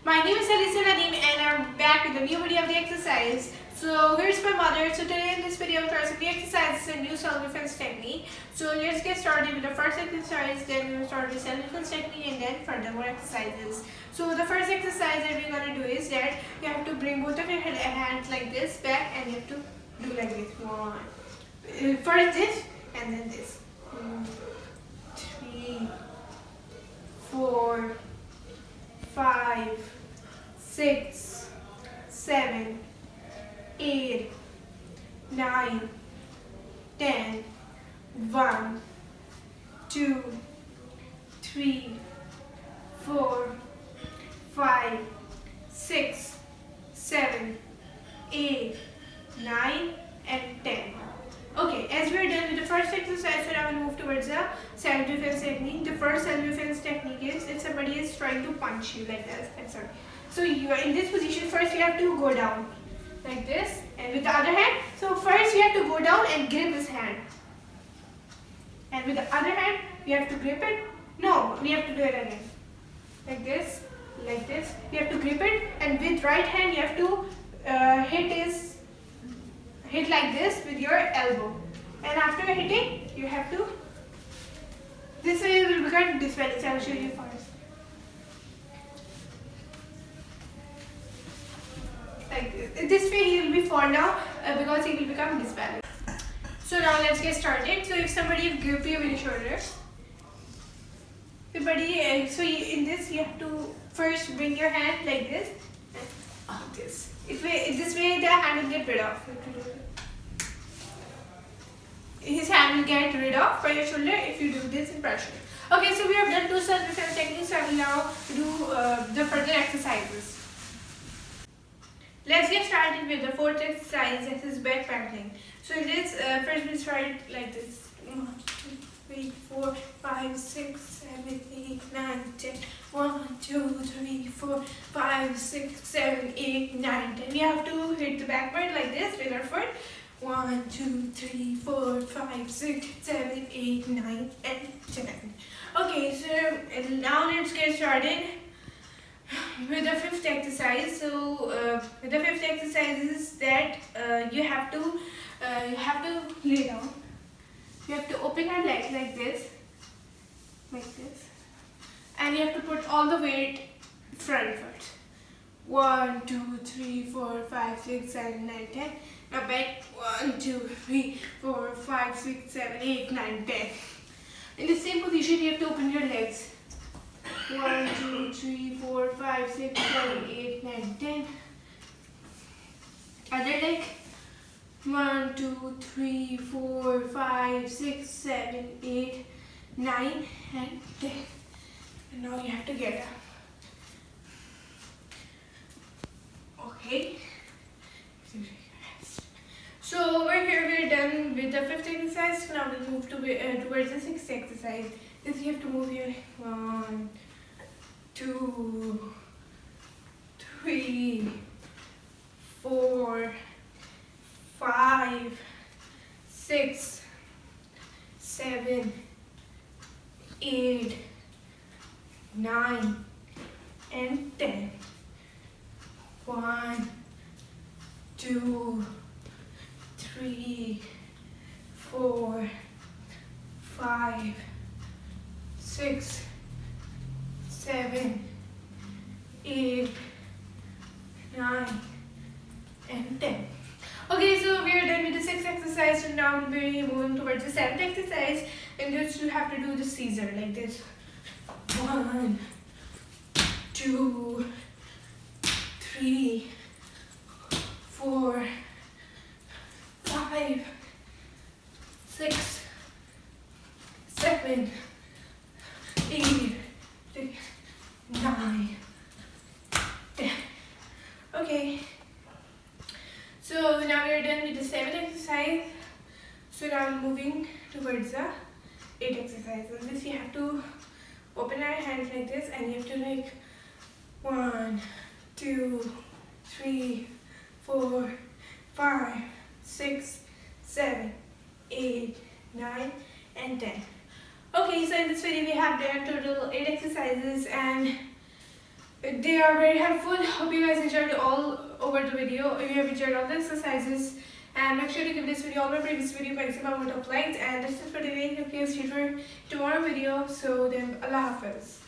My name is Aleeza Nadeem and I'm back with a new video of the exercise. So here's my mother. So today in this video I'm trying the exercise is a new self-defense technique. So let's get started with the first exercise, then we'll start with self-defense technique and then further more exercises. So the first exercise that we're going to do is that you have to bring both of your hands like this back and you have to do like this. First this and then this. 3, 4, 5, 6, 7, 8, 9, 10, 1, 2, 3, 4, 5, 6, 7, 8, 9 and 10. Okay, as we are done with the first exercise, so now we'll move towards the self-defense technique. The first self-defense technique is if somebody is trying to punch you like this. I'm sorry. So you are in this position. First you have to go down like this, and with the other hand. So first you have to go down and grip his hand, and with the other hand you have to grip it. No, we have to do it again. Like this, like this. You have to grip it, and with right hand you have to hit like this with your elbow, and after hitting you have to, this way it will become disbalanced. I will show you first. Like this. This way he will be fall down because he will become disbalanced. So now let's get started. So if somebody will grip you with your shoulder, in this you have to first bring your hand like this and this. This way the hand will get rid of. His hand will get rid of by your shoulder if you do this in pressure. Okay, so we have done two self-defense techniques. So I will now do the further exercises. Let's get started with the fourth exercise. That is back paddling. So in this, first we'll start it like this. 1, 2, 3, 4, 5, 6, 7, 8, 9, 10. 1, 2, 3, 4, 5, 6, 7, 8, 9, 10. We have to hit the backward like this with our foot. 1, 2, 3, 4, 5, 6, 7, 8, 9, and 10. Okay, so now let's get started with the fifth exercise. So with the fifth exercise is that you have to lay down. You have to open your legs like this, and you have to put all the weight front foot. 1, 2, 3, 4, 5, 6, 7, 8, 10. Now back. 1, 2, 3, 4, 5, 6, 7, 8, 9, 10. In the same position, you have to open your legs. 1, 2, 3, 4, 5, 6, 7, 8, 9, 10. Other leg. 1, 2, 3, 4, 5, 6, 7, 8, 9, and 10. And now you have to get up. Okay. So over here we are done with the fifth exercise. Now we'll move towards the sixth exercise. This you have to move your 1, 2, 3, 4, 5, 6, 7, 8, 9, and 10. 1, 2, 3, 4, 5, 6, 7, 8, 9, and 10. Okay, so we are done with the sixth exercise, and now we'll be moving towards the seventh exercise. And this you have to do the Caesar like this. 1, 2, 3, 4, 5, 6, 7, 8, 9, 10. Okay. So now we are done with the seventh exercise. So now I'm moving towards the eighth exercise. And this you have to open our hands like this, and you have to like 1, 2, 3, 4, 5, 6, 7, 8, 9, and 10. Okay, so in this video we have done total 8 exercises, and They are very helpful. Hope you guys enjoyed all over the video. If you have enjoyed all the exercises, and make sure to give this video all my previous video maximum amount of likes. And this is for today. Okay, see you for tomorrow video. So then, Allah Hafiz.